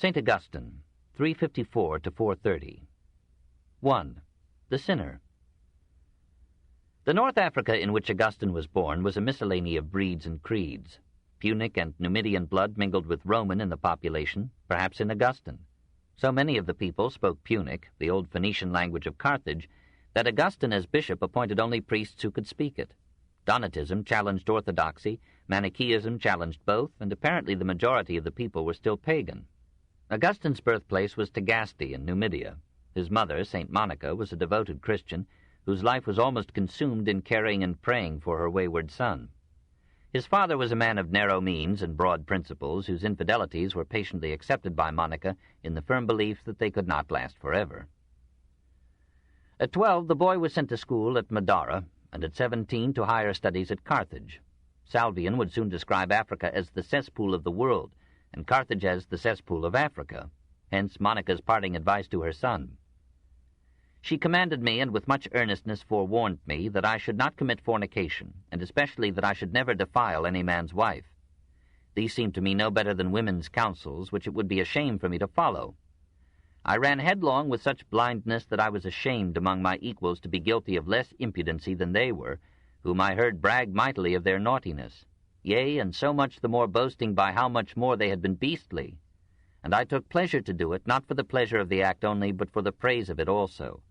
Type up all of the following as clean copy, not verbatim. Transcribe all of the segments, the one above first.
St. Augustine, 354 to 430. 1. The Sinner. The North Africa in which Augustine was born was a miscellany of breeds and creeds. Punic and Numidian blood mingled with Roman in the population, perhaps in Augustine. So many of the people spoke Punic, the old Phoenician language of Carthage, that Augustine as bishop appointed only priests who could speak it. Donatism challenged orthodoxy, Manichaeism challenged both, and apparently the majority of the people were still pagan. Augustine's birthplace was Thagaste in Numidia. His mother, St. Monica, was a devoted Christian, whose life was almost consumed in caring and praying for her wayward son. His father was a man of narrow means and broad principles, whose infidelities were patiently accepted by Monica in the firm belief that they could not last forever. At 12, the boy was sent to school at Madara, and at 17 to higher studies at Carthage. Salvian would soon describe Africa as the cesspool of the world, and Carthage as the cesspool of Africa, hence Monica's parting advice to her son. She commanded me, and with much earnestness forewarned me, that I should not commit fornication, and especially that I should never defile any man's wife. These seemed to me no better than women's counsels, which it would be a shame for me to follow. I ran headlong with such blindness that I was ashamed among my equals to be guilty of less impudency than they were, whom I heard brag mightily of their naughtiness, yea, and so much the more boasting by how much more they had been beastly. And I took pleasure to do it, not for the pleasure of the act only, but for the praise of it also.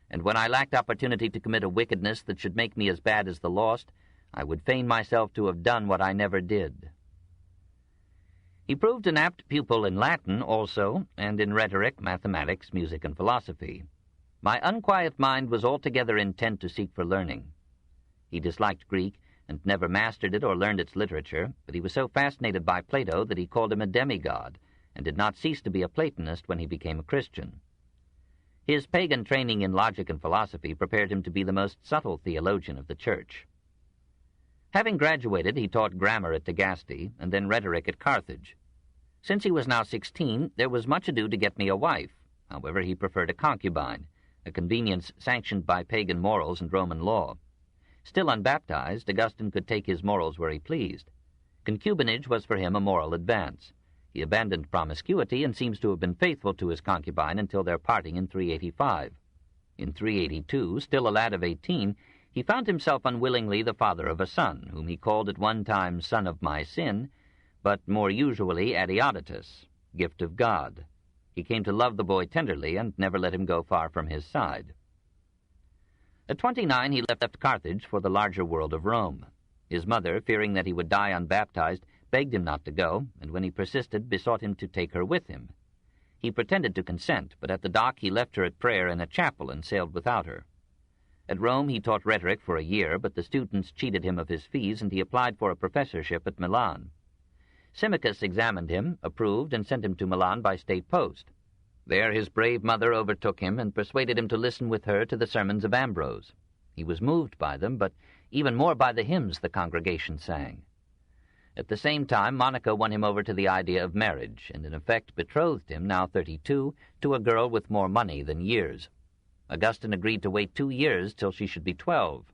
And when I lacked opportunity to commit a wickedness that should make me as bad as the lost, I would feign myself to have done what I never did. He proved an apt pupil in Latin also, and in rhetoric, mathematics, music, and philosophy. My unquiet mind was altogether intent to seek for learning. He disliked Greek, and never mastered it or learned its literature, but he was so fascinated by Plato that he called him a demigod, and did not cease to be a Platonist when he became a Christian. His pagan training in logic and philosophy prepared him to be the most subtle theologian of the Church. Having graduated, he taught grammar at Thagaste, and then rhetoric at Carthage. Since he was now 16, there was much ado to get me a wife. However, he preferred a concubine, a convenience sanctioned by pagan morals and Roman law. Still unbaptized, Augustine could take his morals where he pleased. Concubinage was for him a moral advance. He abandoned promiscuity and seems to have been faithful to his concubine until their parting in 385. In 382, still a lad of 18, he found himself unwillingly the father of a son, whom he called at one time son of my sin, but more usually Adiodatus, gift of God. He came to love the boy tenderly and never let him go far from his side. At 29, he left Carthage for the larger world of Rome. His mother, fearing that he would die unbaptized, begged him not to go, and when he persisted, besought him to take her with him. He pretended to consent, but at the dock he left her at prayer in a chapel and sailed without her. At Rome he taught rhetoric for a year, but the students cheated him of his fees, and he applied for a professorship at Milan. Symmachus examined him, approved, and sent him to Milan by state post. There his brave mother overtook him and persuaded him to listen with her to the sermons of Ambrose. He was moved by them, but even more by the hymns the congregation sang. At the same time, Monica won him over to the idea of marriage, and in effect betrothed him, now 32, to a girl with more money than years. Augustine agreed to wait 2 years till she should be 12.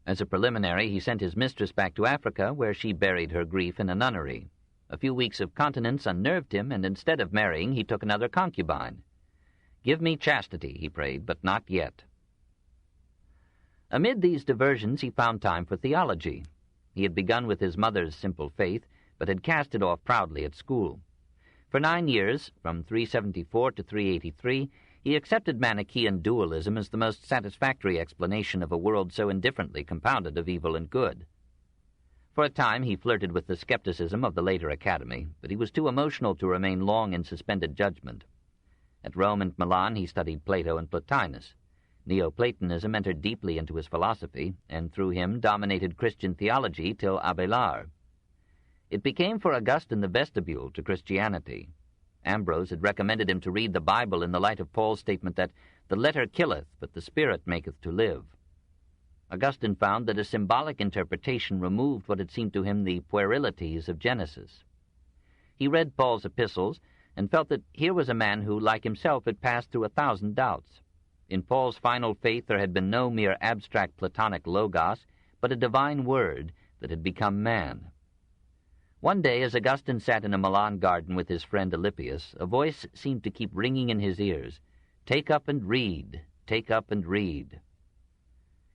As a preliminary, he sent his mistress back to Africa, where she buried her grief in a nunnery. A few weeks of continence unnerved him, and instead of marrying, he took another concubine. "Give me chastity," he prayed, "but not yet." Amid these diversions he found time for theology. He had begun with his mother's simple faith, but had cast it off proudly at school. For 9 years, from 374 to 383, he accepted Manichaean dualism as the most satisfactory explanation of a world so indifferently compounded of evil and good. For a time he flirted with the skepticism of the later academy, but he was too emotional to remain long in suspended judgment. At Rome and Milan he studied Plato and Plotinus. Neoplatonism entered deeply into his philosophy, and through him dominated Christian theology till Abélard. It became for Augustine the vestibule to Christianity. Ambrose had recommended him to read the Bible in the light of Paul's statement that the letter killeth, but the Spirit maketh to live. Augustine found that a symbolic interpretation removed what had seemed to him the puerilities of Genesis. He read Paul's epistles and felt that here was a man who, like himself, had passed through 1,000 doubts. In Paul's final faith there had been no mere abstract Platonic logos, but a divine word that had become man. One day, as Augustine sat in a Milan garden with his friend Alypius, a voice seemed to keep ringing in his ears, "Take up and read, take up and read."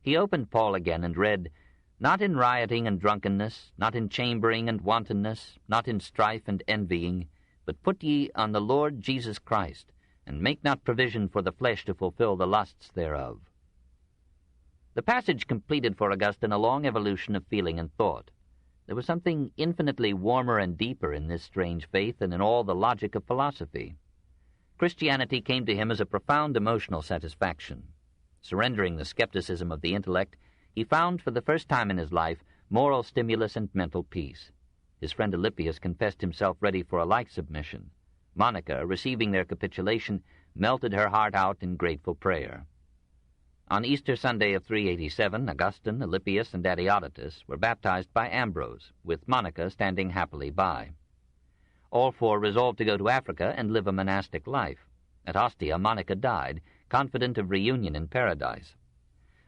He opened Paul again and read, "Not in rioting and drunkenness, not in chambering and wantonness, not in strife and envying, but put ye on the Lord Jesus Christ, and make not provision for the flesh to fulfill the lusts thereof." The passage completed for Augustine a long evolution of feeling and thought. There was something infinitely warmer and deeper in this strange faith than in all the logic of philosophy. Christianity came to him as a profound emotional satisfaction. Surrendering the skepticism of the intellect, he found for the first time in his life moral stimulus and mental peace. His friend Alypius confessed himself ready for a like submission. Monica, receiving their capitulation, melted her heart out in grateful prayer. On Easter Sunday of 387, Augustine, Alypius, and Adeodatus were baptized by Ambrose, with Monica standing happily by. All four resolved to go to Africa and live a monastic life. At Ostia, Monica died, confident of reunion in paradise.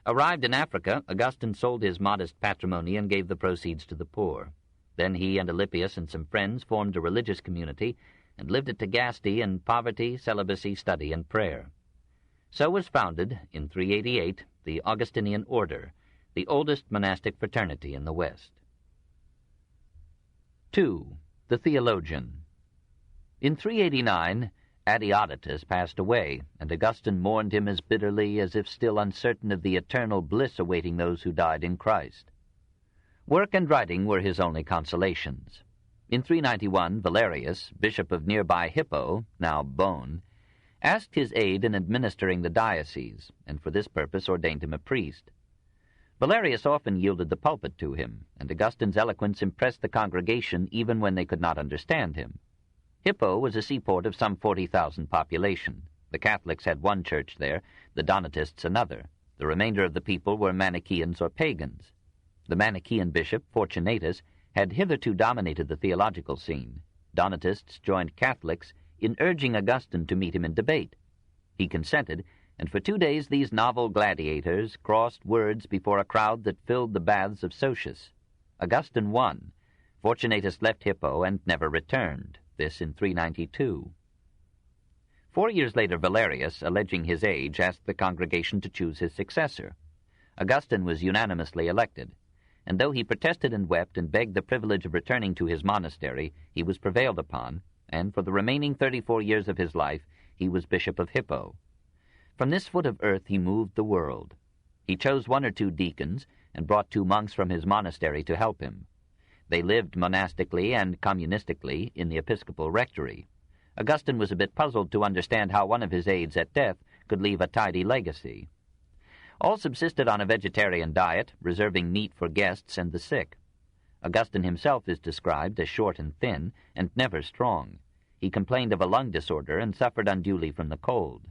Arrived in Africa, Augustine sold his modest patrimony and gave the proceeds to the poor. Then he and Alypius and some friends formed a religious community and lived at Thagaste in poverty, celibacy, study, and prayer. So was founded, in 388, the Augustinian Order, the oldest monastic fraternity in the West. 2. The Theologian. In 389, Adeodatus passed away, and Augustine mourned him as bitterly as if still uncertain of the eternal bliss awaiting those who died in Christ. Work and writing were his only consolations. In 391, Valerius, bishop of nearby Hippo, now Beaune, asked his aid in administering the diocese, and for this purpose ordained him a priest. Valerius often yielded the pulpit to him, and Augustine's eloquence impressed the congregation even when they could not understand him. Hippo was a seaport of some 40,000 population. The Catholics had one church there, the Donatists another. The remainder of the people were Manichaeans or pagans. The Manichaean bishop, Fortunatus, had hitherto dominated the theological scene. Donatists joined Catholics in urging Augustine to meet him in debate. He consented, and for 2 days these novel gladiators crossed words before a crowd that filled the baths of Socius. Augustine won. Fortunatus left Hippo and never returned, this in 392. 4 years later, Valerius, alleging his age, asked the congregation to choose his successor. Augustine was unanimously elected, and though he protested and wept and begged the privilege of returning to his monastery, he was prevailed upon, and for the remaining 34 years of his life he was Bishop of Hippo. From this foot of earth he moved the world. He chose 1 or 2 deacons and brought 2 monks from his monastery to help him. They lived monastically and communistically in the episcopal rectory. Augustine was a bit puzzled to understand how one of his aides at death could leave a tidy legacy. All subsisted on a vegetarian diet, reserving meat for guests and the sick. Augustine himself is described as short and thin, and never strong. He complained of a lung disorder and suffered unduly from the cold.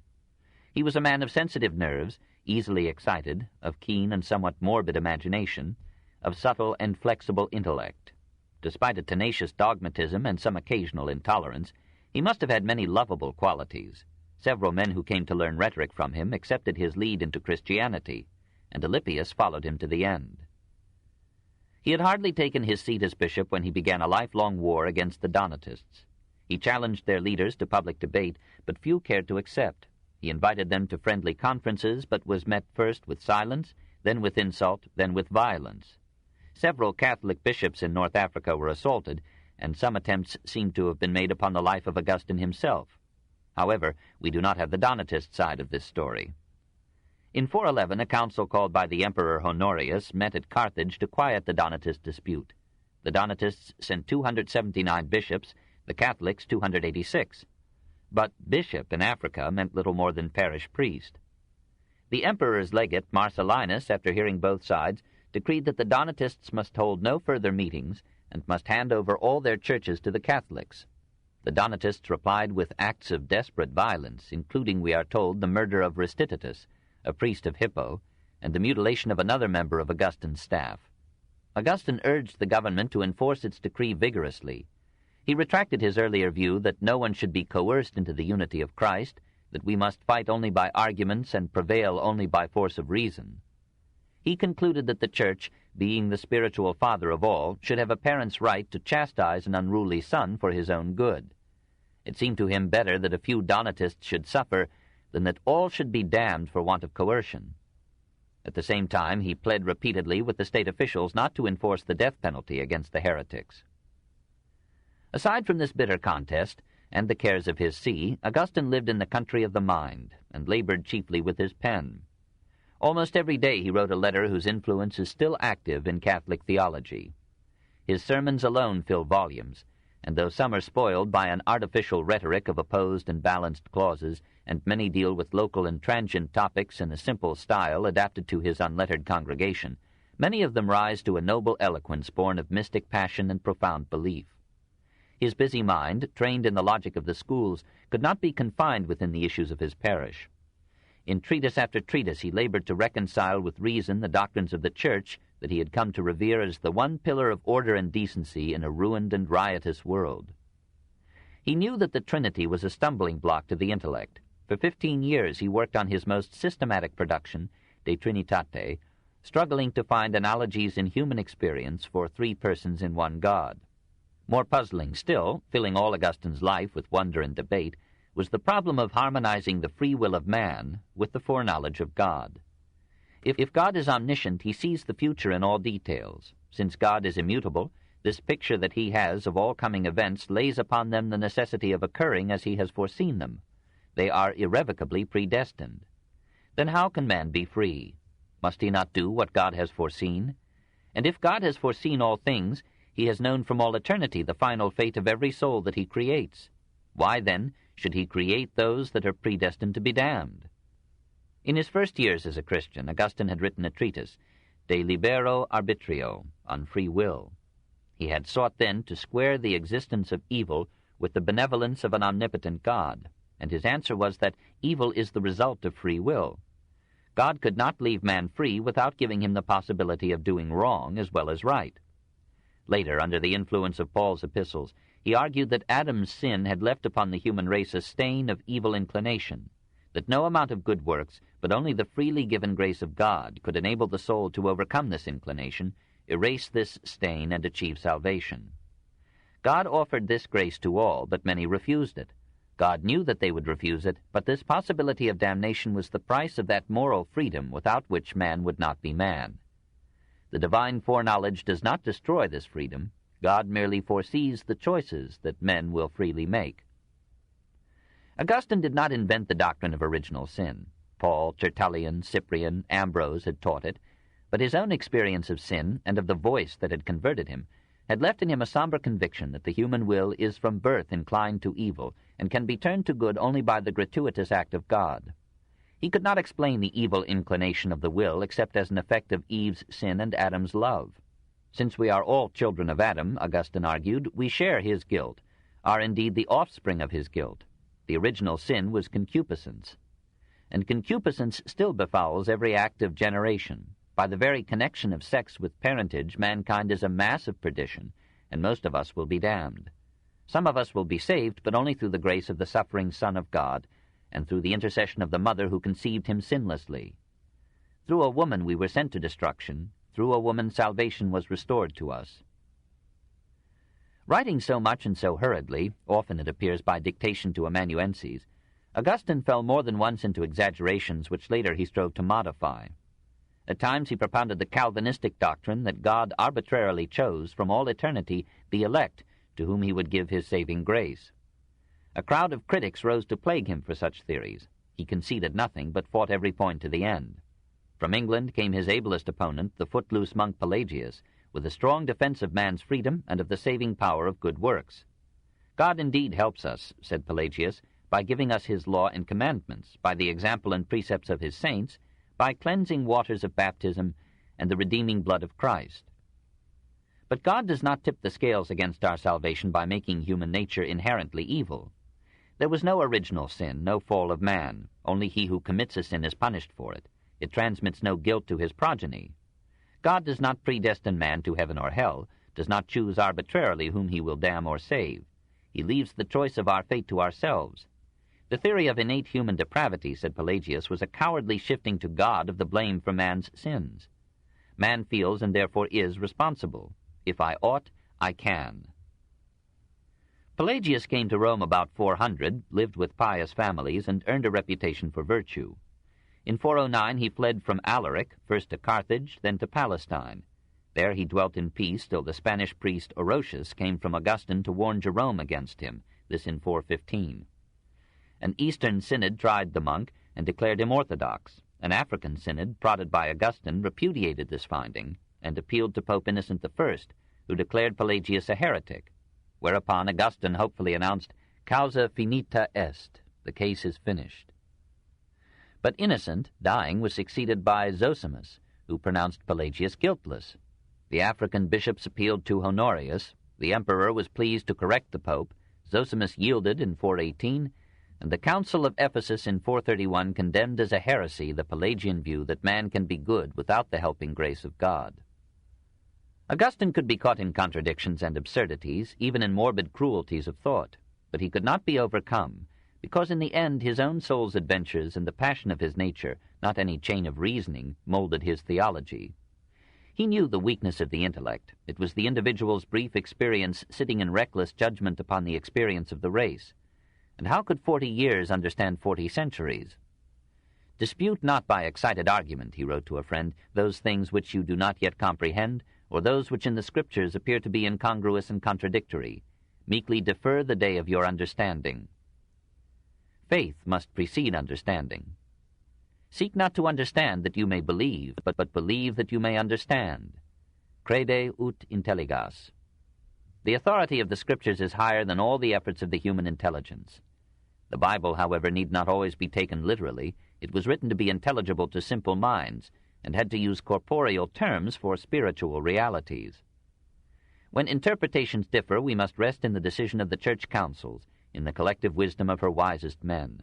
He was a man of sensitive nerves, easily excited, of keen and somewhat morbid imagination, of subtle and flexible intellect. Despite a tenacious dogmatism and some occasional intolerance, he must have had many lovable qualities. Several men who came to learn rhetoric from him accepted his lead into Christianity, and Alypius followed him to the end. He had hardly taken his seat as bishop when he began a lifelong war against the Donatists. He challenged their leaders to public debate, but few cared to accept. He invited them to friendly conferences, but was met first with silence, then with insult, then with violence. Several Catholic bishops in North Africa were assaulted, and some attempts seem to have been made upon the life of Augustine himself. However, we do not have the Donatist side of this story. In 411, a council called by the Emperor Honorius met at Carthage to quiet the Donatist dispute. The Donatists sent 279 bishops, the Catholics 286. But bishop in Africa meant little more than parish priest. The emperor's legate, Marcellinus, after hearing both sides, decreed that the Donatists must hold no further meetings and must hand over all their churches to the Catholics. The Donatists replied with acts of desperate violence, including, we are told, the murder of Restitutus, a priest of Hippo, and the mutilation of another member of Augustine's staff. Augustine urged the government to enforce its decree vigorously. He retracted his earlier view that no one should be coerced into the unity of Christ, that we must fight only by arguments and prevail only by force of reason. He concluded that the Church, being the spiritual father of all, should have a parent's right to chastise an unruly son for his own good. It seemed to him better that a few Donatists should suffer than that all should be damned for want of coercion. At the same time, he pled repeatedly with the state officials not to enforce the death penalty against the heretics. Aside from this bitter contest and the cares of his see, Augustine lived in the country of the mind and labored chiefly with his pen. Almost every day he wrote a letter whose influence is still active in Catholic theology. His sermons alone fill volumes, and though some are spoiled by an artificial rhetoric of opposed and balanced clauses, and many deal with local and transient topics in a simple style adapted to his unlettered congregation, many of them rise to a noble eloquence born of mystic passion and profound belief. His busy mind, trained in the logic of the schools, could not be confined within the issues of his parish. In treatise after treatise he labored to reconcile with reason the doctrines of the Church that he had come to revere as the one pillar of order and decency in a ruined and riotous world. He knew that the Trinity was a stumbling block to the intellect. For 15 years he worked on his most systematic production, De Trinitate, struggling to find analogies in human experience for three persons in one God. More puzzling still, filling all Augustine's life with wonder and debate, was the problem of harmonizing the free will of man with the foreknowledge of God. If God is omniscient, he sees the future in all details. Since God is immutable, this picture that he has of all coming events lays upon them the necessity of occurring as he has foreseen them. They are irrevocably predestined. Then how can man be free? Must he not do what God has foreseen? And if God has foreseen all things, he has known from all eternity the final fate of every soul that he creates. Why, then, should he create those that are predestined to be damned? In his first years as a Christian, Augustine had written a treatise, De Libero Arbitrio, on free will. He had sought then to square the existence of evil with the benevolence of an omnipotent God, and his answer was that evil is the result of free will. God could not leave man free without giving him the possibility of doing wrong as well as right. Later, under the influence of Paul's epistles, he argued that Adam's sin had left upon the human race a stain of evil inclination, that no amount of good works, but only the freely given grace of God, could enable the soul to overcome this inclination, erase this stain, and achieve salvation. God offered this grace to all, but many refused it. God knew that they would refuse it, but this possibility of damnation was the price of that moral freedom without which man would not be man. The divine foreknowledge does not destroy this freedom. God merely foresees the choices that men will freely make. Augustine did not invent the doctrine of original sin. Paul, Tertullian, Cyprian, Ambrose had taught it, but his own experience of sin and of the voice that had converted him had left in him a somber conviction that the human will is from birth inclined to evil and can be turned to good only by the gratuitous act of God. He could not explain the evil inclination of the will except as an effect of Eve's sin and Adam's love. Since we are all children of Adam, Augustine argued, we share his guilt, are indeed the offspring of his guilt. The original sin was concupiscence. And concupiscence still befouls every act of generation. By the very connection of sex with parentage, mankind is a mass of perdition, and most of us will be damned. Some of us will be saved, but only through the grace of the suffering Son of God, and through the intercession of the mother who conceived him sinlessly. Through a woman we were sent to destruction. Through a woman salvation was restored to us. Writing so much and so hurriedly, often it appears by dictation to amanuenses, Augustine fell more than once into exaggerations which later he strove to modify. At times he propounded the Calvinistic doctrine that God arbitrarily chose from all eternity the elect to whom he would give his saving grace. A crowd of critics rose to plague him for such theories. He conceded nothing, but fought every point to the end. From England came his ablest opponent, the footloose monk Pelagius, with a strong defense of man's freedom and of the saving power of good works. God indeed helps us, said Pelagius, by giving us his law and commandments, by the example and precepts of his saints, by cleansing waters of baptism and the redeeming blood of Christ. But God does not tip the scales against our salvation by making human nature inherently evil. There was no original sin, no fall of man. Only he who commits a sin is punished for it. It transmits no guilt to his progeny. God does not predestine man to heaven or hell, does not choose arbitrarily whom he will damn or save. He leaves the choice of our fate to ourselves. The theory of innate human depravity, said Pelagius, was a cowardly shifting to God of the blame for man's sins. Man feels and therefore is responsible. If I ought, I can. Pelagius came to Rome about 400, lived with pious families, and earned a reputation for virtue. In 409 he fled from Alaric, first to Carthage, then to Palestine. There he dwelt in peace till the Spanish priest Orosius came from Augustine to warn Jerome against him, this in 415. An Eastern synod tried the monk and declared him orthodox. An African synod, prodded by Augustine, repudiated this finding and appealed to Pope Innocent I, who declared Pelagius a heretic, whereupon Augustine hopefully announced, "Causa finita est," the case is finished. But Innocent, dying, was succeeded by Zosimus, who pronounced Pelagius guiltless. The African bishops appealed to Honorius. The emperor was pleased to correct the pope. Zosimus yielded in 418, and the Council of Ephesus in 431 condemned as a heresy the Pelagian view that man can be good without the helping grace of God. Augustine could be caught in contradictions and absurdities, even in morbid cruelties of thought, but he could not be overcome, because in the end his own soul's adventures and the passion of his nature, not any chain of reasoning, molded his theology. He knew the weakness of the intellect. It was the individual's brief experience sitting in reckless judgment upon the experience of the race. And how could 40 years understand 40 centuries? "Dispute not by excited argument," he wrote to a friend, "those things which you do not yet comprehend, or those which in the Scriptures appear to be incongruous and contradictory. Meekly defer the day of your understanding." Faith must precede understanding. "Seek not to understand that you may believe, but believe that you may understand. Crede ut intelligas." The authority of the Scriptures is higher than all the efforts of the human intelligence. The Bible, however, need not always be taken literally. It was written to be intelligible to simple minds, and had to use corporeal terms for spiritual realities. When interpretations differ, we must rest in the decision of the church councils, in the collective wisdom of her wisest men.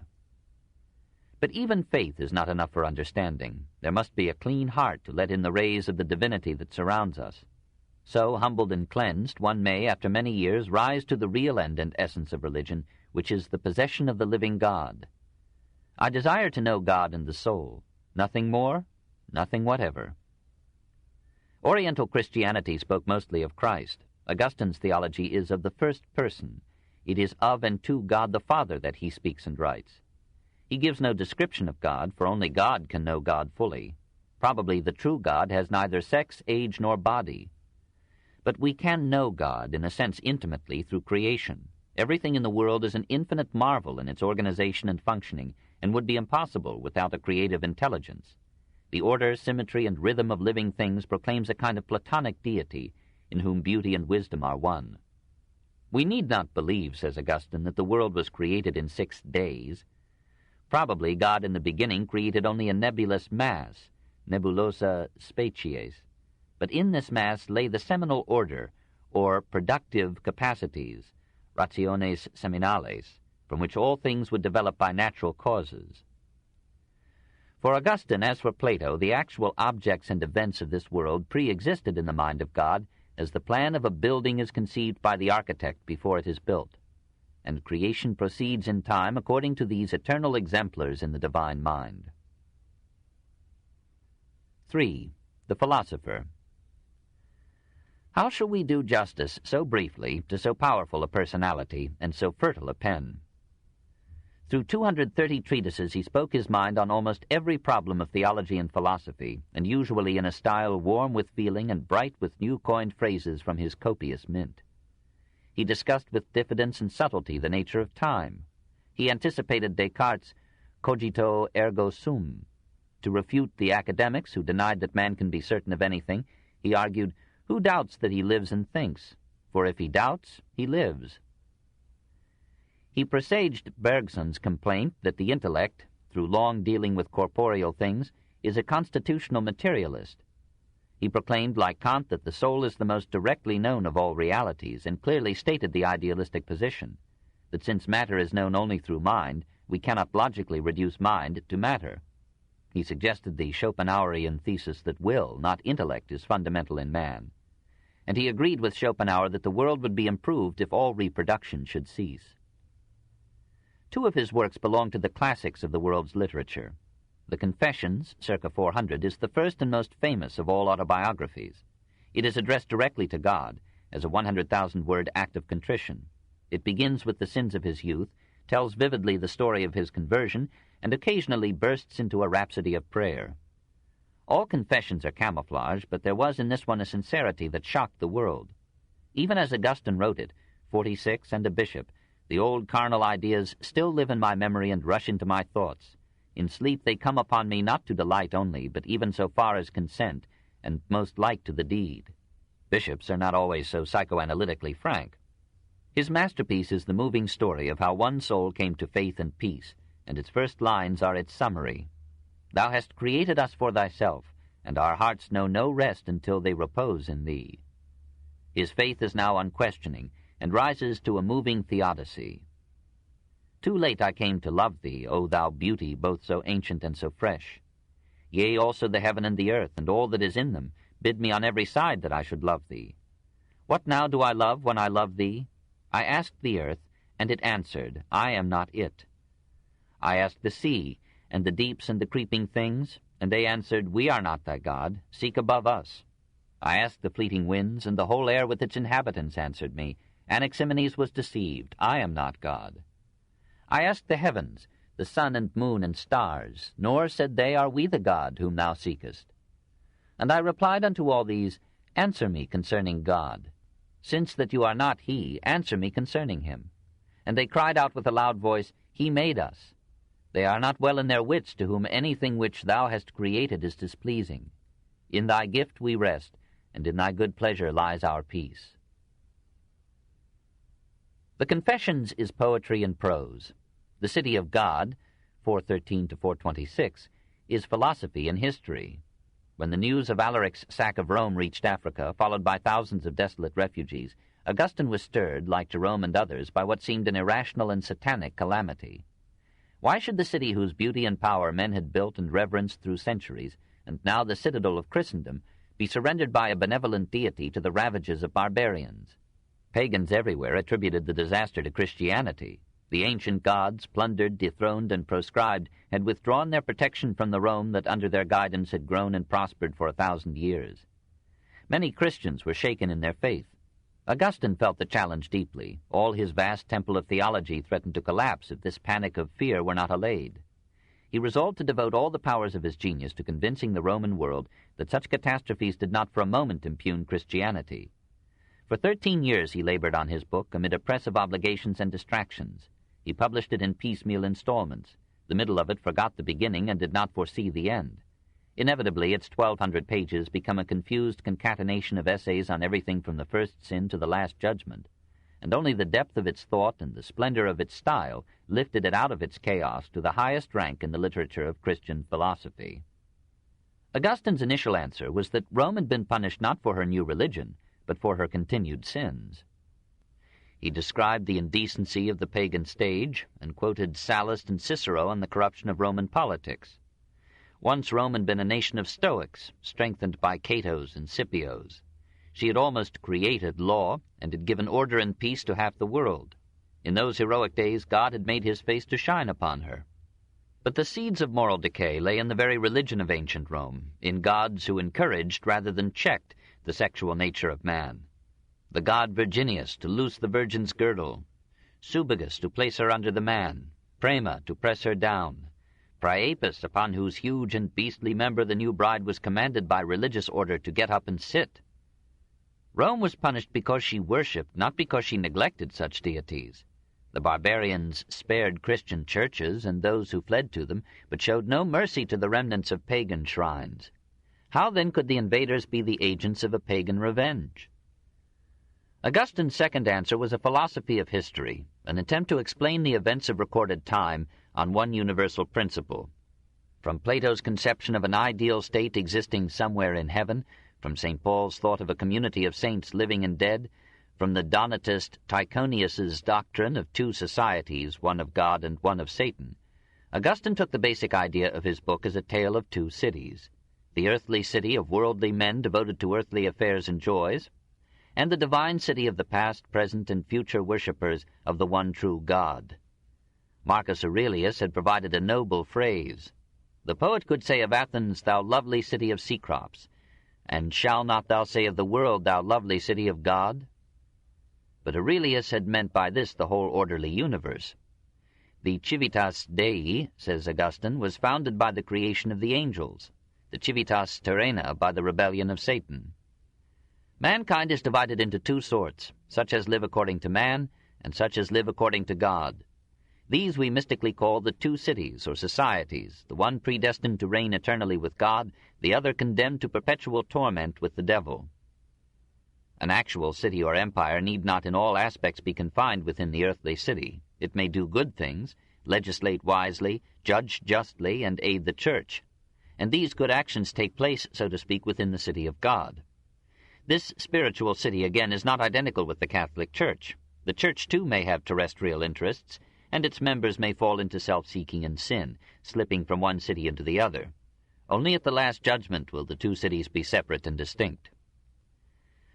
But even faith is not enough for understanding. There must be a clean heart to let in the rays of the divinity that surrounds us. So, humbled and cleansed, one may, after many years, rise to the real end and essence of religion, which is the possession of the living God. I desire to know God and the soul. Nothing more, nothing whatever. Oriental Christianity spoke mostly of Christ. Augustine's theology is of the first person. It is of and to God the Father that he speaks and writes. He gives no description of God, for only God can know God fully. Probably the true God has neither sex, age, nor body. But we can know God, in a sense, intimately through creation. Everything in the world is an infinite marvel in its organization and functioning, and would be impossible without a creative intelligence. The order, symmetry, and rhythm of living things proclaims a kind of Platonic deity, in whom beauty and wisdom are one. We need not believe, says Augustine, that the world was created in 6 days. Probably God in the beginning created only a nebulous mass, nebulosa species. But in this mass lay the seminal order, or productive capacities, rationes seminales, from which all things would develop by natural causes. For Augustine, as for Plato, the actual objects and events of this world pre-existed in the mind of God as the plan of a building is conceived by the architect before it is built, and creation proceeds in time according to these eternal exemplars in the divine mind. 3. The philosopher. How shall we do justice, so briefly, to so powerful a personality and so fertile a pen? Through 230 treatises he spoke his mind on almost every problem of theology and philosophy, and usually in a style warm with feeling and bright with new-coined phrases from his copious mint. He discussed with diffidence and subtlety the nature of time. He anticipated Descartes' cogito ergo sum. To refute the academics who denied that man can be certain of anything, he argued, who doubts that he lives and thinks? For if he doubts, he lives. He presaged Bergson's complaint that the intellect, through long dealing with corporeal things, is a constitutional materialist. He proclaimed, like Kant, that the soul is the most directly known of all realities, and clearly stated the idealistic position, that since matter is known only through mind, we cannot logically reduce mind to matter. He suggested the Schopenhauerian thesis that will, not intellect, is fundamental in man. And he agreed with Schopenhauer that the world would be improved if all reproduction should cease. 2 of his works belong to the classics of the world's literature. The Confessions, circa 400, is the first and most famous of all autobiographies. It is addressed directly to God, as a 100,000-word act of contrition. It begins with the sins of his youth, tells vividly the story of his conversion, and occasionally bursts into a rhapsody of prayer. All confessions are camouflage, but there was in this one a sincerity that shocked the world. Even as Augustine wrote it, 46 and a bishop, the old carnal ideas still live in my memory and rush into my thoughts. In sleep they come upon me not to delight only, but even so far as consent, and most like to the deed. Bishops are not always so psychoanalytically frank. His masterpiece is the moving story of how one soul came to faith and peace, and its first lines are its summary. Thou hast created us for thyself, and our hearts know no rest until they repose in thee. His faith is now unquestioning, and rises to a moving theodicy. Too late I came to love thee, O thou beauty, both so ancient and so fresh. Yea, also the heaven and the earth, and all that is in them, bid me on every side that I should love thee. What now do I love when I love thee? I asked the earth, and it answered, I am not it. I asked the sea, and the deeps and the creeping things, and they answered, We are not thy God, seek above us. I asked the fleeting winds, and the whole air with its inhabitants answered me, Anaximenes was deceived, I am not God. I asked the heavens, the sun and moon and stars, nor, said they, are we the God whom thou seekest. And I replied unto all these, Answer me concerning God. Since that you are not he, answer me concerning him. And they cried out with a loud voice, He made us. They are not well in their wits, to whom anything which thou hast created is displeasing. In thy gift we rest, and in thy good pleasure lies our peace. The Confessions is poetry and prose. The City of God, 413 to 426, is philosophy and history. When the news of Alaric's sack of Rome reached Africa, followed by thousands of desolate refugees, Augustine was stirred, like Jerome and others, by what seemed an irrational and satanic calamity. Why should the city whose beauty and power men had built and reverenced through centuries, and now the citadel of Christendom, be surrendered by a benevolent deity to the ravages of barbarians? Pagans everywhere attributed the disaster to Christianity. The ancient gods, plundered, dethroned, and proscribed, had withdrawn their protection from the Rome that under their guidance had grown and prospered for 1,000 years. Many Christians were shaken in their faith. Augustine felt the challenge deeply. All his vast temple of theology threatened to collapse if this panic of fear were not allayed. He resolved to devote all the powers of his genius to convincing the Roman world that such catastrophes did not for a moment impugn Christianity. For 13 years he labored on his book amid oppressive obligations and distractions. He published it in piecemeal installments. The middle of it forgot the beginning and did not foresee the end. Inevitably, its 1,200 pages become a confused concatenation of essays on everything from the first sin to the last judgment, and only the depth of its thought and the splendor of its style lifted it out of its chaos to the highest rank in the literature of Christian philosophy. Augustine's initial answer was that Rome had been punished not for her new religion, but for her continued sins. He described the indecency of the pagan stage and quoted Sallust and Cicero on the corruption of Roman politics. Once Rome had been a nation of Stoics, strengthened by Catos and Scipios. She had almost created law and had given order and peace to half the world. In those heroic days God had made his face to shine upon her. But the seeds of moral decay lay in the very religion of ancient Rome, in gods who encouraged rather than checked the sexual nature of man. The god Virginius to loose the virgin's girdle, Subigus to place her under the man, Prema to press her down, Priapus, upon whose huge and beastly member the new bride was commanded by religious order to get up and sit. Rome was punished because she worshipped, not because she neglected such deities. The barbarians spared Christian churches and those who fled to them, but showed no mercy to the remnants of pagan shrines. How then could the invaders be the agents of a pagan revenge? Augustine's second answer was a philosophy of history, an attempt to explain the events of recorded time on one universal principle. From Plato's conception of an ideal state existing somewhere in heaven, from St. Paul's thought of a community of saints living and dead, from the Donatist Tychonius's doctrine of two societies, one of God and one of Satan, Augustine took the basic idea of his book as a tale of two cities, the earthly city of worldly men devoted to earthly affairs and joys, and the divine city of the past, present, and future worshippers of the one true God. Marcus Aurelius had provided a noble phrase. The poet could say of Athens, thou lovely city of Cecrops, and shall not thou say of the world, thou lovely city of God? But Aurelius had meant by this the whole orderly universe. The Civitas Dei, says Augustine, was founded by the creation of the angels, the Civitas Terrena by the rebellion of Satan. Mankind is divided into two sorts, such as live according to man, and such as live according to God. These we mystically call the two cities, or societies, the one predestined to reign eternally with God, the other condemned to perpetual torment with the devil. An actual city or empire need not in all aspects be confined within the earthly city. It may do good things, legislate wisely, judge justly, and aid the church. And these good actions take place, so to speak, within the city of God. This spiritual city, again, is not identical with the Catholic Church. The Church, too, may have terrestrial interests, and its members may fall into self-seeking and sin, slipping from one city into the other. Only at the last judgment will the two cities be separate and distinct.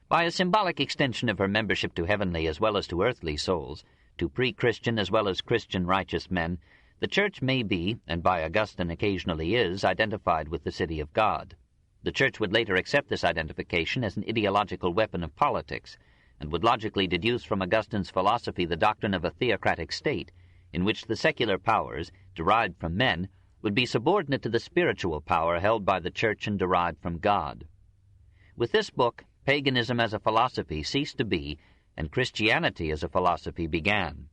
By a symbolic extension of her membership to heavenly as well as to earthly souls, to pre-Christian as well as Christian righteous men, the Church may be, and by Augustine occasionally is, identified with the city of God. The Church would later accept this identification as an ideological weapon of politics, and would logically deduce from Augustine's philosophy the doctrine of a theocratic state, in which the secular powers, derived from men, would be subordinate to the spiritual power held by the Church and derived from God. With this book, paganism as a philosophy ceased to be, and Christianity as a philosophy began.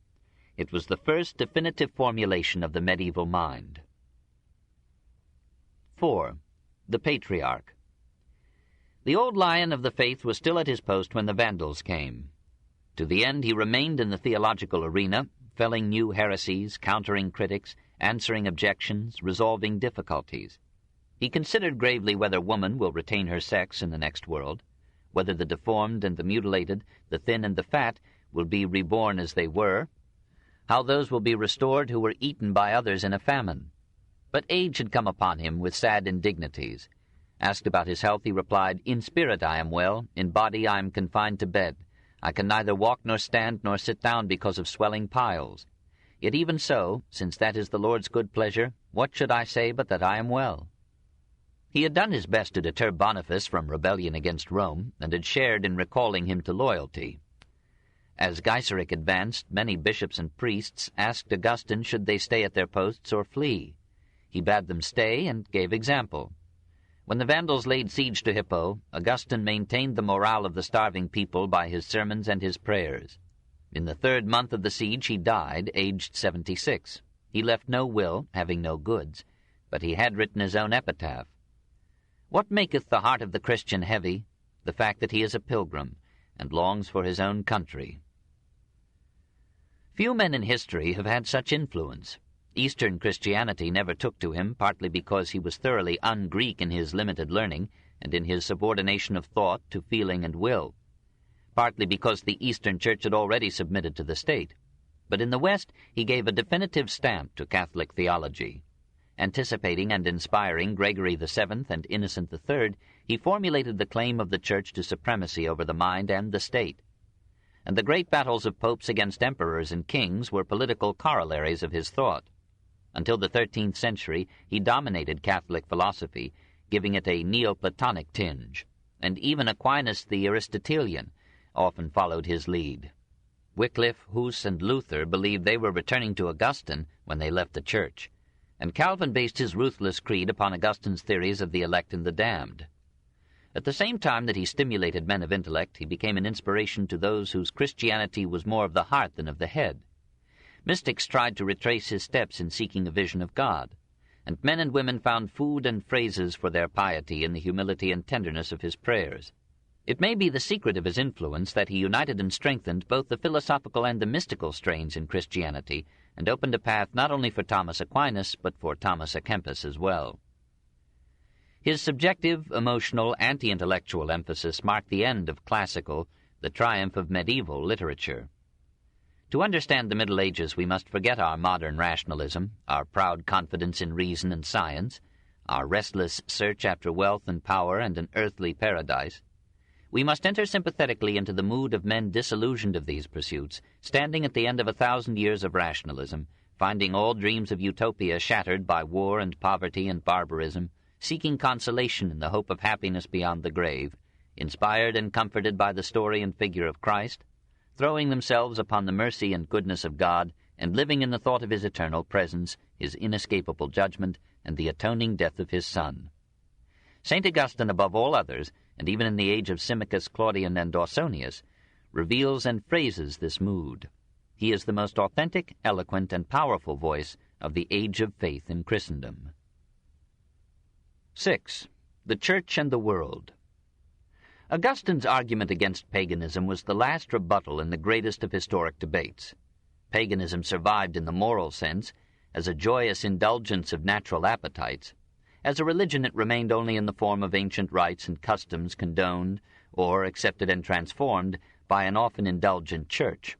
It was the first definitive formulation of the medieval mind. 4. The Patriarch. The old lion of the faith was still at his post when the Vandals came. To the end he remained in the theological arena, felling new heresies, countering critics, answering objections, resolving difficulties. He considered gravely whether woman will retain her sex in the next world, whether the deformed and the mutilated, the thin and the fat, will be reborn as they were, how those will be restored who were eaten by others in a famine. But age had come upon him with sad indignities. Asked about his health, he replied, "In spirit I am well, in body I am confined to bed. I can neither walk nor stand nor sit down because of swelling piles. Yet even so, since that is the Lord's good pleasure, what should I say but that I am well?" He had done his best to deter Boniface from rebellion against Rome, and had shared in recalling him to loyalty. As Gaiseric advanced, many bishops and priests asked Augustine should they stay at their posts or flee. He bade them stay and gave example. When the Vandals laid siege to Hippo, Augustine maintained the morale of the starving people by his sermons and his prayers. In the 3rd month of the siege he died, aged 76. He left no will, having no goods, but he had written his own epitaph. What maketh the heart of the Christian heavy? The fact that he is a pilgrim, and longs for his own country. Few men in history have had such influence. Eastern Christianity never took to him, partly because he was thoroughly un-Greek in his limited learning and in his subordination of thought to feeling and will, partly because the Eastern Church had already submitted to the state. But in the West he gave a definitive stamp to Catholic theology. Anticipating and inspiring Gregory VII and Innocent III, he formulated the claim of the Church to supremacy over the mind and the state. And the great battles of popes against emperors and kings were political corollaries of his thought. Until the 13th century, he dominated Catholic philosophy, giving it a Neoplatonic tinge, and even Aquinas the Aristotelian often followed his lead. Wycliffe, Huss, and Luther believed they were returning to Augustine when they left the Church, and Calvin based his ruthless creed upon Augustine's theories of the elect and the damned. At the same time that he stimulated men of intellect, he became an inspiration to those whose Christianity was more of the heart than of the head. Mystics tried to retrace his steps in seeking a vision of God, and men and women found food and phrases for their piety in the humility and tenderness of his prayers. It may be the secret of his influence that he united and strengthened both the philosophical and the mystical strains in Christianity, and opened a path not only for Thomas Aquinas, but for Thomas à Kempis as well. His subjective, emotional, anti-intellectual emphasis marked the end of classical, the triumph of medieval literature. To understand the Middle Ages, we must forget our modern rationalism, our proud confidence in reason and science, our restless search after wealth and power and an earthly paradise. We must enter sympathetically into the mood of men disillusioned of these pursuits, standing at the end of 1,000 years of rationalism, finding all dreams of utopia shattered by war and poverty and barbarism, seeking consolation in the hope of happiness beyond the grave, inspired and comforted by the story and figure of Christ, throwing themselves upon the mercy and goodness of God, and living in the thought of his eternal presence, his inescapable judgment, and the atoning death of his Son. St. Augustine, above all others, and even in the age of Symmachus, Claudian, and Ausonius, reveals and phrases this mood. He is the most authentic, eloquent, and powerful voice of the age of faith in Christendom. 6. The Church and the World. Augustine's argument against paganism was the last rebuttal in the greatest of historic debates. Paganism survived in the moral sense, as a joyous indulgence of natural appetites. As a religion it remained only in the form of ancient rites and customs condoned, or accepted and transformed, by an often indulgent church.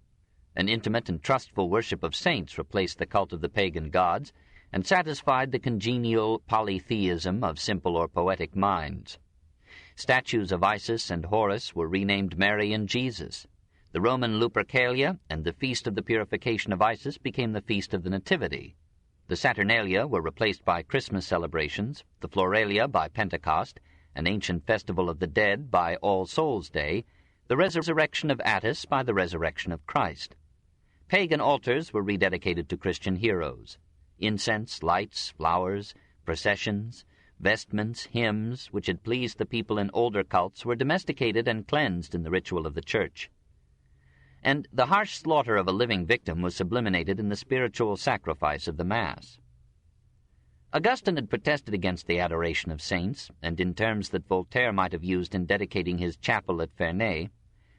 An intimate and trustful worship of saints replaced the cult of the pagan gods, and satisfied the congenial polytheism of simple or poetic minds. Statues of Isis and Horus were renamed Mary and Jesus. The Roman Lupercalia and the Feast of the Purification of Isis became the Feast of the Nativity. The Saturnalia were replaced by Christmas celebrations, the Floralia by Pentecost, an ancient festival of the dead by All Souls' Day, the resurrection of Attis by the resurrection of Christ. Pagan altars were rededicated to Christian heroes. Incense, lights, flowers, processions, vestments, hymns, which had pleased the people in older cults, were domesticated and cleansed in the ritual of the Church. And the harsh slaughter of a living victim was sublimated in the spiritual sacrifice of the Mass. Augustine had protested against the adoration of saints, and in terms that Voltaire might have used in dedicating his chapel at Ferney,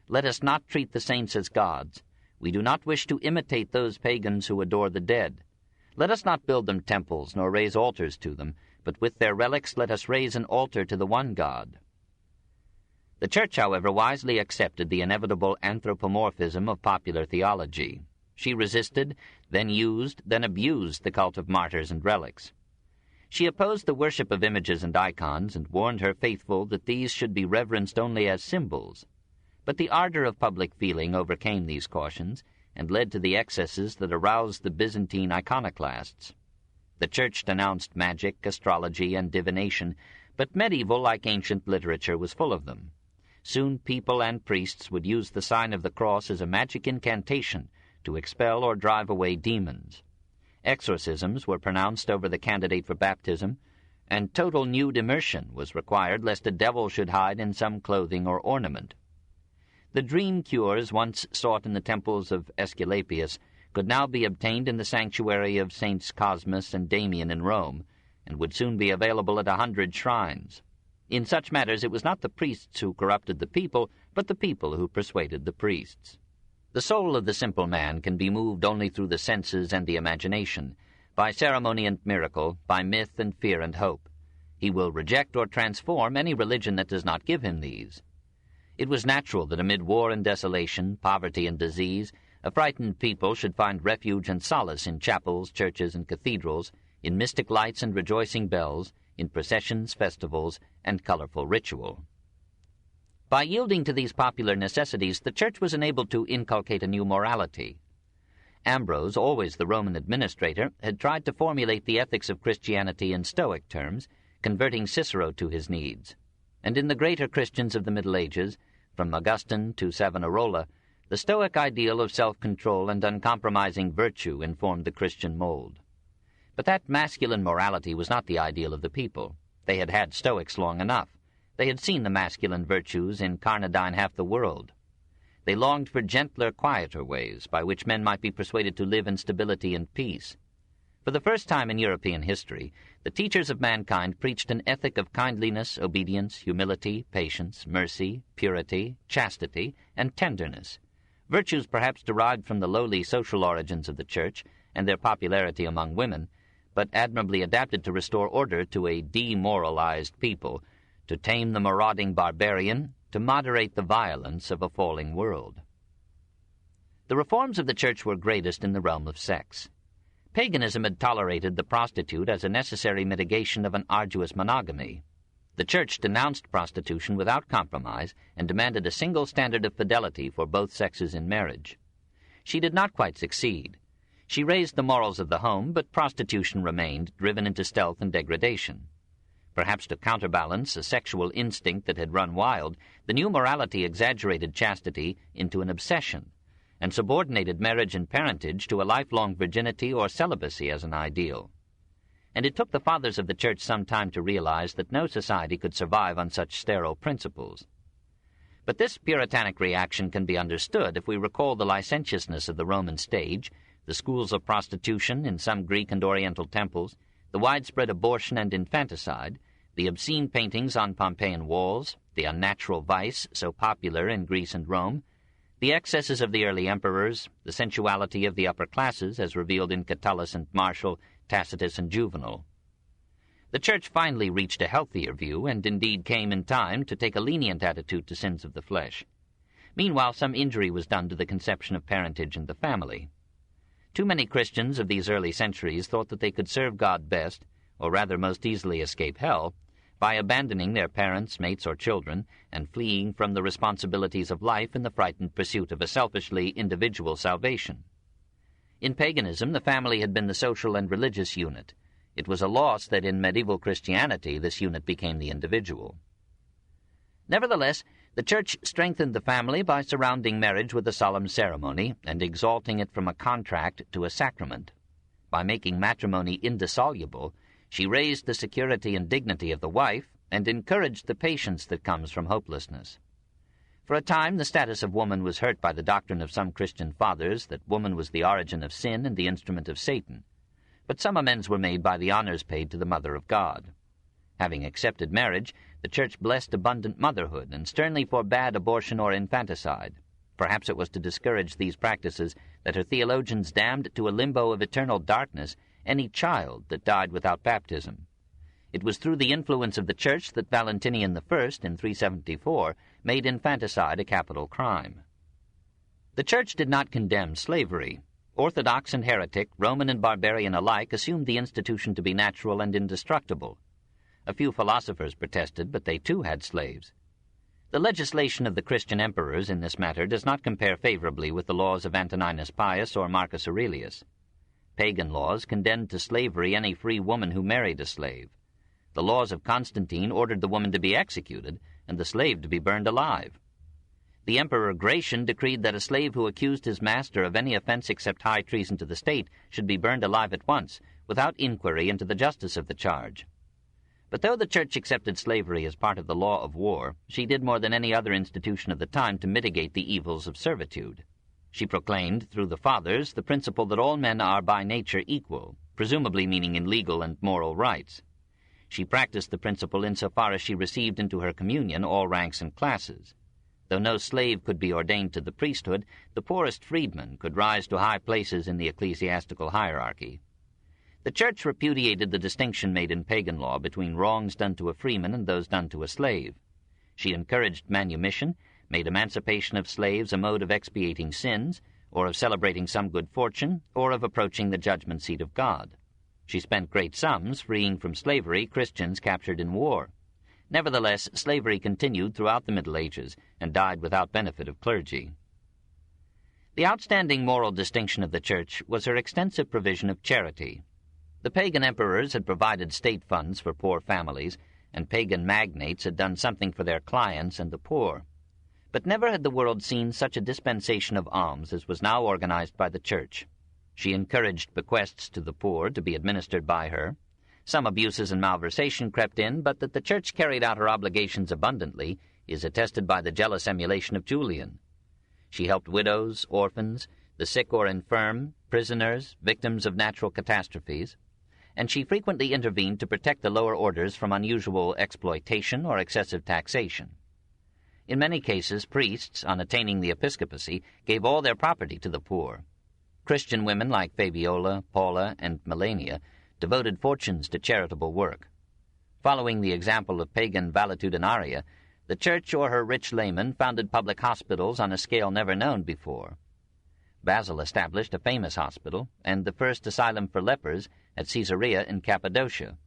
"Let us not treat the saints as gods. We do not wish to imitate those pagans who adore the dead. Let us not build them temples, nor raise altars to them, but with their relics let us raise an altar to the one God." The Church, however, wisely accepted the inevitable anthropomorphism of popular theology. She resisted, then used, then abused the cult of martyrs and relics. She opposed the worship of images and icons, and warned her faithful that these should be reverenced only as symbols. But the ardor of public feeling overcame these cautions, and led to the excesses that aroused the Byzantine iconoclasts. The Church denounced magic, astrology, and divination, but medieval, like ancient literature, was full of them. Soon people and priests would use the sign of the cross as a magic incantation to expel or drive away demons. Exorcisms were pronounced over the candidate for baptism, and total nude immersion was required lest a devil should hide in some clothing or ornament. The dream cures once sought in the temples of Aesculapius could now be obtained in the sanctuary of Saints Cosmas and Damian in Rome, and would soon be available at 100 shrines. In such matters it was not the priests who corrupted the people, but the people who persuaded the priests. The soul of the simple man can be moved only through the senses and the imagination, by ceremony and miracle, by myth and fear and hope. He will reject or transform any religion that does not give him these. It was natural that amid war and desolation, poverty and disease, a frightened people should find refuge and solace in chapels, churches, and cathedrals, in mystic lights and rejoicing bells, in processions, festivals, and colorful ritual. By yielding to these popular necessities, the Church was enabled to inculcate a new morality. Ambrose, always the Roman administrator, had tried to formulate the ethics of Christianity in Stoic terms, converting Cicero to his needs. And in the greater Christians of the Middle Ages, from Augustine to Savonarola, the Stoic ideal of self-control and uncompromising virtue informed the Christian mold. But that masculine morality was not the ideal of the people. They had had Stoics long enough. They had seen the masculine virtues incarnadine half the world. They longed for gentler, quieter ways by which men might be persuaded to live in stability and peace. For the first time in European history, the teachers of mankind preached an ethic of kindliness, obedience, humility, patience, mercy, purity, chastity, and tenderness, virtues perhaps derived from the lowly social origins of the Church and their popularity among women, but admirably adapted to restore order to a demoralized people, to tame the marauding barbarian, to moderate the violence of a falling world. The reforms of the Church were greatest in the realm of sex. Paganism had tolerated the prostitute as a necessary mitigation of an arduous monogamy. The Church denounced prostitution without compromise and demanded a single standard of fidelity for both sexes in marriage. She did not quite succeed. She raised the morals of the home, but prostitution remained, driven into stealth and degradation. Perhaps to counterbalance a sexual instinct that had run wild, the new morality exaggerated chastity into an obsession and subordinated marriage and parentage to a lifelong virginity or celibacy as an ideal. And it took the fathers of the Church some time to realize that no society could survive on such sterile principles. But this Puritanic reaction can be understood if we recall the licentiousness of the Roman stage, the schools of prostitution in some Greek and Oriental temples, the widespread abortion and infanticide, the obscene paintings on Pompeian walls, the unnatural vice so popular in Greece and Rome, the excesses of the early emperors, the sensuality of the upper classes as revealed in Catullus and Martial, Tacitus and Juvenal. The Church finally reached a healthier view, and indeed came in time to take a lenient attitude to sins of the flesh. Meanwhile, some injury was done to the conception of parentage and the family. Too many Christians of these early centuries thought that they could serve God best, or rather most easily escape hell, by abandoning their parents, mates, or children, and fleeing from the responsibilities of life in the frightened pursuit of a selfishly individual salvation. In paganism, the family had been the social and religious unit. It was a loss that in medieval Christianity this unit became the individual. Nevertheless, the Church strengthened the family by surrounding marriage with a solemn ceremony and exalting it from a contract to a sacrament. By making matrimony indissoluble, she raised the security and dignity of the wife and encouraged the patience that comes from hopelessness. For a time, the status of woman was hurt by the doctrine of some Christian fathers that woman was the origin of sin and the instrument of Satan. But some amends were made by the honors paid to the Mother of God. Having accepted marriage, the Church blessed abundant motherhood and sternly forbade abortion or infanticide. Perhaps it was to discourage these practices that her theologians damned to a limbo of eternal darkness any child that died without baptism. It was through the influence of the Church that Valentinian I, in 374, made infanticide a capital crime. The Church did not condemn slavery. Orthodox and heretic, Roman and barbarian alike, assumed the institution to be natural and indestructible. A few philosophers protested, but they too had slaves. The legislation of the Christian emperors in this matter does not compare favorably with the laws of Antoninus Pius or Marcus Aurelius. Pagan laws condemned to slavery any free woman who married a slave. The laws of Constantine ordered the woman to be executed and the slave to be burned alive. The Emperor Gratian decreed that a slave who accused his master of any offense except high treason to the state should be burned alive at once, without inquiry into the justice of the charge. But though the Church accepted slavery as part of the law of war, she did more than any other institution of the time to mitigate the evils of servitude. She proclaimed, through the Fathers, the principle that all men are by nature equal, presumably meaning in legal and moral rights. She practiced the principle insofar as she received into her communion all ranks and classes. Though no slave could be ordained to the priesthood, the poorest freedman could rise to high places in the ecclesiastical hierarchy. The Church repudiated the distinction made in pagan law between wrongs done to a freeman and those done to a slave. She encouraged manumission, made emancipation of slaves a mode of expiating sins, or of celebrating some good fortune, or of approaching the judgment seat of God. She spent great sums freeing from slavery Christians captured in war. Nevertheless, slavery continued throughout the Middle Ages and died without benefit of clergy. The outstanding moral distinction of the Church was her extensive provision of charity. The pagan emperors had provided state funds for poor families, and pagan magnates had done something for their clients and the poor. But never had the world seen such a dispensation of alms as was now organized by the Church. She encouraged bequests to the poor to be administered by her. Some abuses and malversation crept in, but that the Church carried out her obligations abundantly is attested by the jealous emulation of Julian. She helped widows, orphans, the sick or infirm, prisoners, victims of natural catastrophes, and she frequently intervened to protect the lower orders from unusual exploitation or excessive taxation. In many cases, priests, on attaining the episcopacy, gave all their property to the poor. Christian women like Fabiola, Paula, and Melania devoted fortunes to charitable work. Following the example of pagan valetudinaria, the Church or her rich laymen founded public hospitals on a scale never known before. Basil established a famous hospital and the first asylum for lepers at Caesarea in Cappadocia.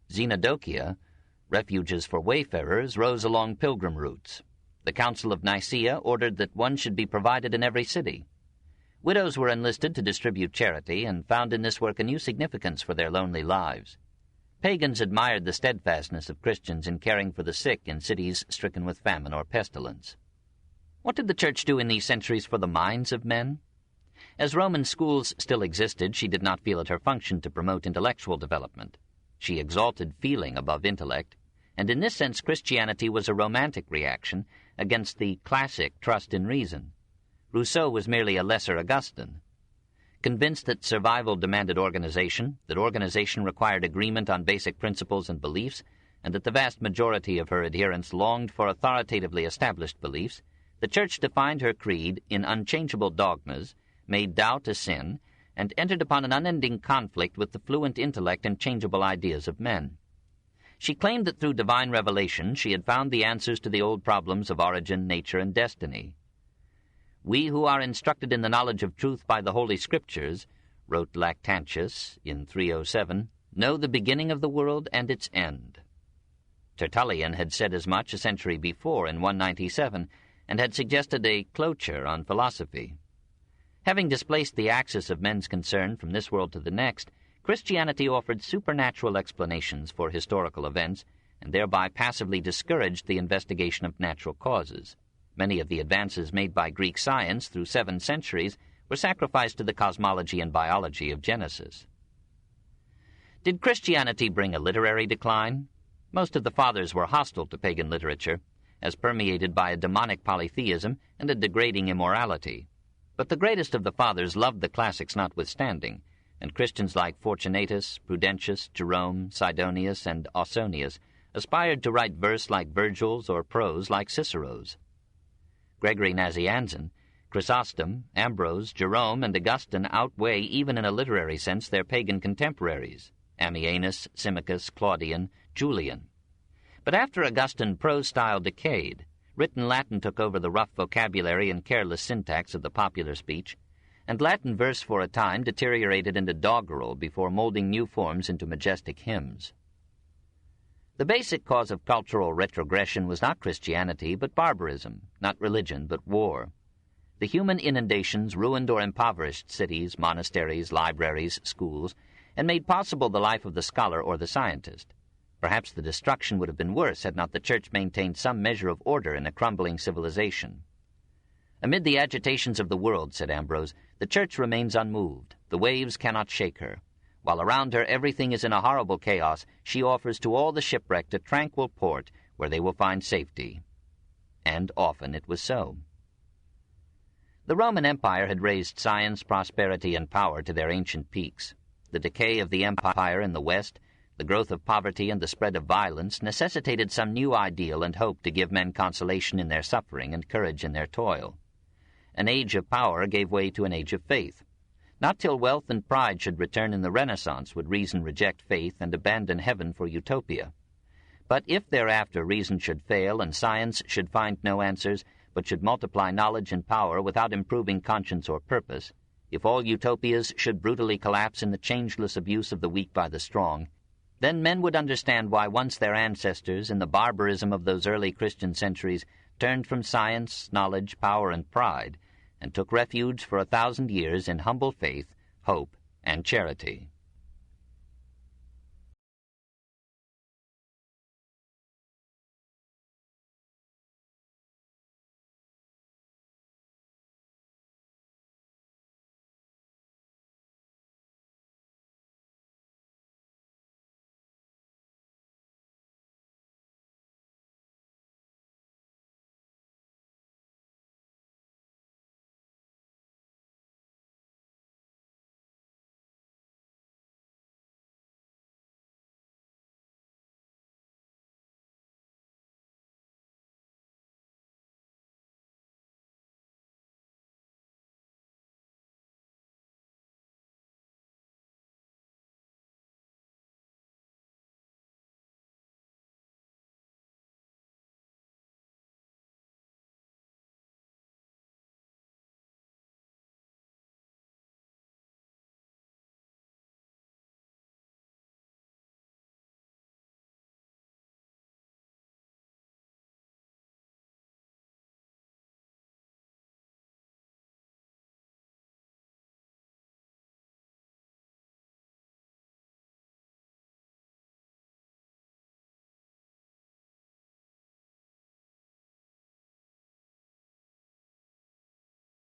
Xenodochia, refuges for wayfarers, rose along pilgrim routes. The Council of Nicaea ordered that one should be provided in every city. Widows were enlisted to distribute charity and found in this work a new significance for their lonely lives. Pagans admired the steadfastness of Christians in caring for the sick in cities stricken with famine or pestilence. What did the Church do in these centuries for the minds of men? As Roman schools still existed, she did not feel it her function to promote intellectual development. She exalted feeling above intellect, and in this sense Christianity was a romantic reaction against the classic trust in reason. Rousseau was merely a lesser Augustine. Convinced that survival demanded organization, that organization required agreement on basic principles and beliefs, and that the vast majority of her adherents longed for authoritatively established beliefs, the Church defined her creed in unchangeable dogmas, made doubt a sin, and entered upon an unending conflict with the fluent intellect and changeable ideas of men. She claimed that through divine revelation she had found the answers to the old problems of origin, nature, and destiny. "We who are instructed in the knowledge of truth by the Holy Scriptures," wrote Lactantius in 307, "know the beginning of the world and its end." Tertullian had said as much a century before in 197, and had suggested a cloture on philosophy. Having displaced the axis of men's concern from this world to the next, Christianity offered supernatural explanations for historical events, and thereby passively discouraged the investigation of natural causes. Many of the advances made by Greek science through 7 centuries were sacrificed to the cosmology and biology of Genesis. Did Christianity bring a literary decline? Most of the fathers were hostile to pagan literature, as permeated by a demonic polytheism and a degrading immorality. But the greatest of the fathers loved the classics notwithstanding, and Christians like Fortunatus, Prudentius, Jerome, Sidonius, and Ausonius aspired to write verse like Virgil's or prose like Cicero's. Gregory Nazianzen, Chrysostom, Ambrose, Jerome, and Augustine outweigh, even in a literary sense, their pagan contemporaries, Ammianus, Symmachus, Claudian, Julian. But after Augustine, prose style decayed. Written Latin took over the rough vocabulary and careless syntax of the popular speech, and Latin verse for a time deteriorated into doggerel before molding new forms into majestic hymns. The basic cause of cultural retrogression was not Christianity, but barbarism, not religion, but war. The human inundations ruined or impoverished cities, monasteries, libraries, schools, and made possible the life of the scholar or the scientist. Perhaps the destruction would have been worse had not the Church maintained some measure of order in a crumbling civilization. "Amid the agitations of the world," said Ambrose, "the Church remains unmoved. The waves cannot shake her. While around her everything is in a horrible chaos, she offers to all the shipwrecked a tranquil port where they will find safety." And often it was so. The Roman Empire had raised science, prosperity, and power to their ancient peaks. The decay of the empire in the West, the growth of poverty, and the spread of violence necessitated some new ideal and hope to give men consolation in their suffering and courage in their toil. An age of power gave way to an age of faith. Not till wealth and pride should return in the Renaissance would reason reject faith and abandon heaven for utopia. But if thereafter reason should fail and science should find no answers, but should multiply knowledge and power without improving conscience or purpose, if all utopias should brutally collapse in the changeless abuse of the weak by the strong, then men would understand why once their ancestors, in the barbarism of those early Christian centuries, turned from science, knowledge, power, and pride, and took refuge for 1,000 years in humble faith, hope, and charity.